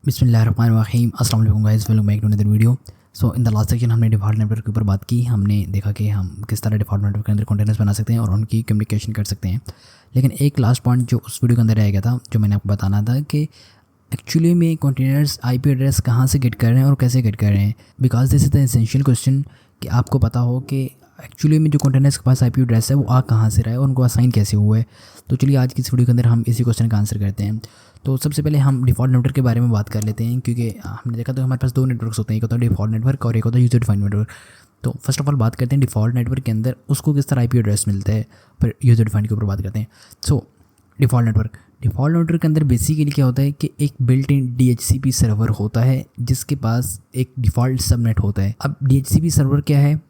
बिस्मिल्लाहिर्रहमानिर्रहीम अस्सलाम वालेकुम guys, welcome back to another video. So in the last section हमने डिफ़ॉल्ट नेटवर्क के ऊपर बात की। हमने देखा कि हम किस तरह डिफ़ॉल्ट नेटवर्क के अंदर कंटेनर्स बना सकते हैं और उनकी कम्युनिकेशन कर सकते हैं। लेकिन एक लास्ट पॉइंट जो उस वीडियो के अंदर रह गया था, जो मैंने आपको बताना था कि एक्चुअली में कंटेनर्स आईपी एड्रेस कहाँ से गेट कर रहे हैं और कैसे गेट कर रहे हैं। Because this is the essential question कि आपको पता हो कि एक्चुअली में जो कंटेनर्स के पास आईपी एड्रेस है वो आ कहाँ से रहा है और उनको असाइन कैसे हुआ है। तो चलिए आज की इस वीडियो के अंदर हम इसी क्वेश्चन का आंसर करते हैं। तो सबसे पहले हम डिफ़ॉल्ट नेटवर्क के बारे में बात कर लेते हैं, क्योंकि हमने देखा तो हमारे पास दो नेटवर्क्स होते हैं, एक होता है डिफ़ॉल्ट नेटवर्क और एक होता है यूज़र डिफाइंड नेटवर्क। तो फर्स्ट ऑफ ऑल बात करते हैं डिफ़ॉल्ट नेटवर्क के अंदर उसको किस तरह आईपी एड्रेस मिलता है, फिर यूज़र डिफाइंड के ऊपर बात करते हैं। सो डिफ़ॉल्ट नेटवर्क के अंदर बेसिकली क्या होता है कि एक बिल्ट इन DHCP सर्वर होता है जिसके पास एक डिफ़ॉल्ट सबनेट होता है। अब DHCP सर्वर क्या है?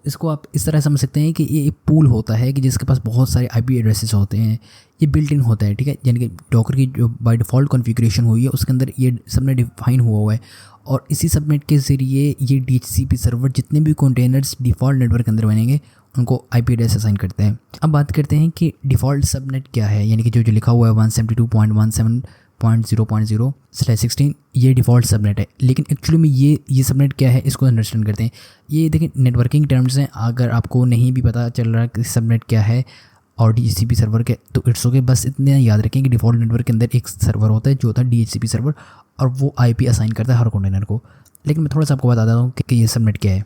इसको आप इस तरह समझ सकते हैं कि ये एक पूल होता है कि जिसके पास बहुत सारे आईपी एड्रेसेस होते हैं। ये बिल्ट इन होता है, ठीक है, यानी कि डॉकर की जो बाय डिफ़ॉल्ट कॉन्फ़िगरेशन हुई है उसके अंदर ये सबनेट डिफाइन हुआ है और इसी सबनेट के ज़रिए ये DHCP सर्वर जितने भी कंटेनर्स डिफ़ॉल्ट नेटवर्क के अंदर बनेंगे उनको आईपी एड्रेस असाइन करते हैं। अब बात करते हैं कि डिफ़ॉल्ट सबनेट क्या है, यानी कि जो लिखा हुआ है 172.170.0.0/16 ये डिफ़ॉल्ट सबनेट है। लेकिन एक्चुअली में ये सबनेट क्या है इसको अंडरस्टैंड करते हैं। ये देखिए नेटवर्किंग टर्म्स हैं, अगर आपको नहीं भी पता चल रहा कि सबनेट क्या है और DHCP सर्वर के तो इट्स ओके, बस इतने याद रखें कि डिफ़ॉल्ट नेटवर्क के अंदर एक सर्वर होता है जो होता है DHCP सर्वर और वो आईपी असाइन करता है हर कंटेनर को। लेकिन मैं थोड़ा सा आपको बता देता हूँ कि ये सबनेट क्या है।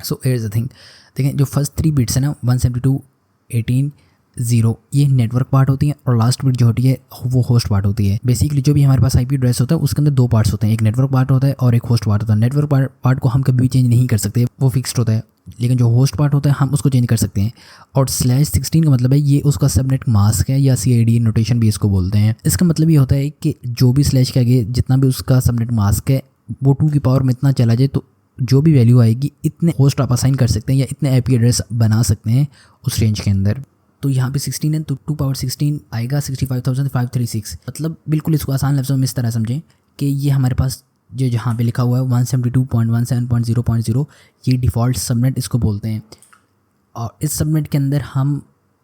So here is the thing, देखें जो फर्स्ट 3 बिट्स है ना 172.18.0 ये नेटवर्क पार्ट होती है और लास्ट बिट जो होती है वो होस्ट पार्ट होती है। बेसिकली जो भी हमारे पास आईपी एड्रेस होता है उसके अंदर दो पार्ट्स होते हैं, एक नेटवर्क पार्ट होता है और एक होस्ट पार्ट होता है। नेटवर्क पार्ट को हम कभी भी चेंज नहीं कर सकते, वो फिक्स्ड होता है, लेकिन जो होस्ट पार्ट होता है हम उसको चेंज कर सकते हैं। और /16 का मतलब है ये उसका सबनेट मास्क है या CID नोटेशन भी इसको बोलते हैं। इसका मतलब ये होता है कि जो भी स्लैश के आगे जितना भी उसका सबनेट मास्क है वो 2 की पावर में इतना चला जाए तो जो भी वैल्यू आएगी इतने होस्ट आप असाइन कर सकते हैं या इतने आईपी एड्रेस बना सकते हैं उस रेंज के अंदर। तो यहाँ पे 16 है तो 2 पावर 16 आएगा 65,536। मतलब बिल्कुल इसको आसान लफ्ज़ों में इस तरह समझें कि ये हमारे पास जो जहाँ पे लिखा हुआ है 172.17.0.0 ये डिफ़ॉल्ट सबनेट इसको बोलते हैं। और इस सबनेट के अंदर हम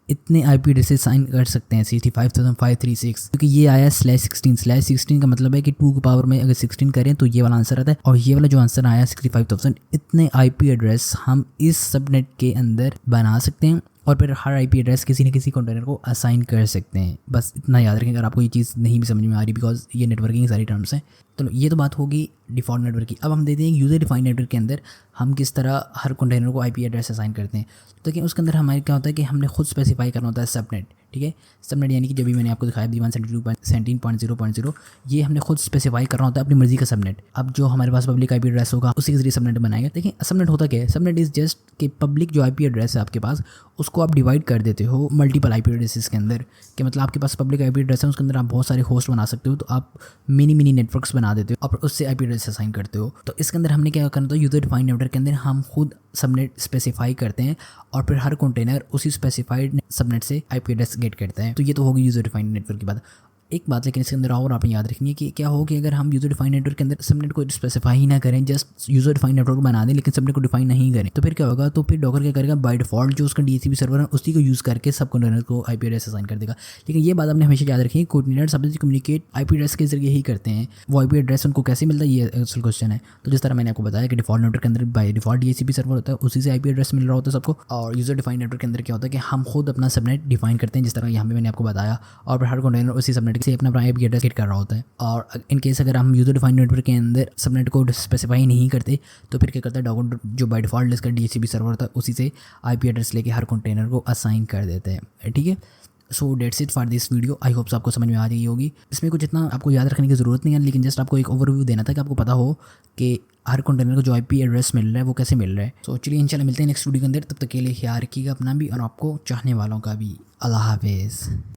इतने आईपी एड्रेसेस साइन कर सकते हैं 65,536, क्योंकि ये आया /16 का मतलब है कि 2 की पावर में अगर 16 करें तो ये वाला आंसर आता है और ये वाला जो आंसर आया 65,000 इतने आईपी एड्रेस हम इस सबनेट के अंदर बना सकते हैं और फिर हर आईपी एड्रेस किसी न किसी कंटेनर को असाइन कर सकते हैं। बस इतना याद रखें अगर आपको ये चीज़ नहीं भी समझ में आ रही, बिकॉज ये नेटवर्किंग सारी टर्म्स हैं। तो ये तो बात होगी डिफ़ॉल्ट नेटवर्क की। अब हम देते हैं यूज़र डिफाइंड नेटवर्क के अंदर हम किस तरह हर कंटेनर को आईपी एड्रेस असाइन करते हैं। तो देखिए उसके अंदर हमारे क्या होता है कि हमने खुद स्पेसिफाई करना होता है सबनेट, ठीक है। सबनेट यानी कि जब भी मैंने आपको दिखाया 172.17.0.0 ये हमने खुद स्पेसिफाई करना होता है अपनी मर्जी का सबनेट। अब जो हमारे पास पब्लिक आईपी एड्रेस होगा उसी के जरिए सबनेट बनाएगा। देखिए सबनेट होता क्या है, सबनेट इज़ जस्ट कि पब्लिक जो आईपी एड्रेस है आपके पास उसको आप डिवाइड कर देते हो मल्टीपल आईपी एड्रेसेस के अंदर। कि मतलब आपके पास पब्लिक आईपी एड्रेस है उसके अंदर आप बहुत सारे होस्ट बना सकते हो, तो आप मिनी नेटवर्क्स बना देते हो और उससे आईपी एड्रेस असाइन करते हो। तो इसके अंदर हमने क्या करना था, यूज़र डिफाइंड नेटवर्क के अंदर हम खुद सबनेट स्पेसिफाई करते हैं और फिर हर कंटेनर उसी स्पेसिफाइड सबनेट से आईपी एड्रेस गेट करता है। तो ये तो होगी यूज़र डिफाइंड नेटवर्क की बात। एक बात लेकिन इसके अंदर और आपने याद रखनी है कि क्या हो कि अगर हम यूज़र डिफाइंड नेटवर्क के अंदर सबनेट को स्पेसिफाई ही ना करें, जस्ट यूज़र डिफाइंड नेटवर्क बना दें लेकिन सबनेट को डिफाइन नहीं करें, तो फिर क्या होगा, तो फिर डॉकर क्या करेगा, बाय डिफॉल्ट जो उसका DHCP सर्वर है उसी को यूज़ करके सब कंटेनर को आईपी एड्रेस असाइन कर देगा। लेकिन ये बात आपने हमेशा याद रखी है, कंटेनर सबसे कम्युनिकेट आईपी एड्रेस के जरिए ही करते हैं। वो आईपी एड्रेस उनको कैसे मिलता है ये एक्चुअल क्वेश्चन है। तो जिस तरह मैंने आपको बताया कि डिफॉल्ट नेटवर्क के अंदर बाय डिफॉल्ट DHCP सर्वर होता है उसी से आईपी एड्रेस मिल रहा होता है सबको। और यूज़र डिफाइंड नेटवर्क के अंदर क्या होता है कि हम खुद अपना सबनेट डिफाइन करते हैं जिस तरह यहाँ पे मैंने आपको बताया, और फिर हर कंटेनर उसी सबनेट से अपना आईपी एड्रेस गेट कर रहा होता है। और इन केस अगर हम यूज़र डिफाइंड नेटवर्क के अंदर सबनेट को स्पेसिफाई नहीं करते तो फिर क्या करता है, डॉकर जो बाय डिफॉल्ट इसका DHCP सर्वर होता है उसी से आईपी एड्रेस लेके हर कंटेनर को असाइन कर देते हैं, ठीक है। So that's it for this video. I hopes आपको समझ में आ गई होगी। इसमें कुछ इतना आपको याद रखने की ज़रूरत नहीं है, लेकिन जस्ट आपको एक ओवरव्यू देना था कि आपको पता हो कि हर कंटेनर को जो आईपी एड्रेस मिल रहा है वो कैसे मिल रहा है। सो चलिए इंशाल्लाह मिलते हैं नेक्स्ट वीडियो के अंदर। तब तक के लिए ख्याल रखिएगा अपना भी और आपको चाहने वालों का भी। अल्लाह हाफिज़।